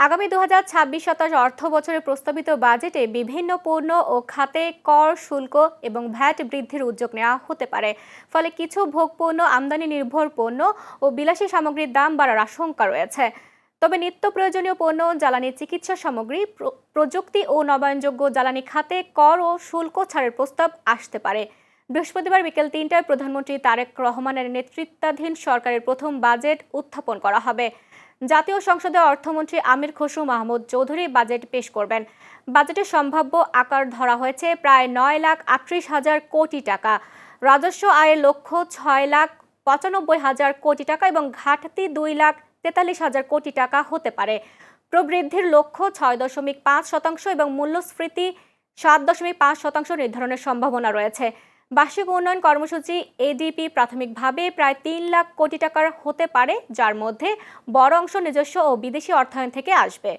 আগামী ২০২৬-২৭ অর্থ বছরে প্রস্তাবিত বাজেটে বিভিন্ন পণ্য ও খাতে কর, শুল্ক এবং ভ্যাট বৃদ্ধির উদ্যোগ নেওয়া হতে পারে। ফলে কিছু ভোগ্যপণ্য, আমদানি নির্ভর পণ্য ও বিলাসী সামগ্রীর দাম বাড়ার আশঙ্কা রয়েছে। তবে নিত্য প্রয়োজনীয় পণ্য, জ্বালানি, চিকিৎসা সামগ্রী, প্রযুক্তি ও নবায়নযোগ্য জ্বালানি খাতে কর ও শুল্ক ছাড়ের প্রস্তাব আসতে পারে। বৃহস্পতিবার বিকেল ৩টায় প্রধানমন্ত্রী তারেক রহমানের নেতৃত্বাধীন সরকারের প্রথম বাজেট উত্থাপন করা হবে। জাতীয় সংসদে অর্থমন্ত্রী আমির খসরু মাহমুদ চৌধুরী বাজেট পেশ করবেন। বাজেটের সম্ভাব্য আকার ধরা হয়েছে প্রায় ৯,৩৮,০০০ কোটি টাকা, রাজস্ব আয়ের লক্ষ্য ৬,৯৫,০০০ কোটি টাকা এবং ঘাটতি ২,৪৩,০০০ কোটি টাকা হতে পারে। প্রবৃদ্ধির লক্ষ্য ৬.৫% এবং মূল্যস্ফীতি ৭.৫% নির্ধারণের সম্ভাবনা রয়েছে। বার্ষিক উন্নয়ন কর্মসূচি এডিপি প্রাথমিকভাবে প্রায় ৩ লাখ কোটি টাকার হতে পারে, যার মধ্যে বড় অংশ নিজস্ব ও বিদেশি অর্থায়ন থেকে আসবে।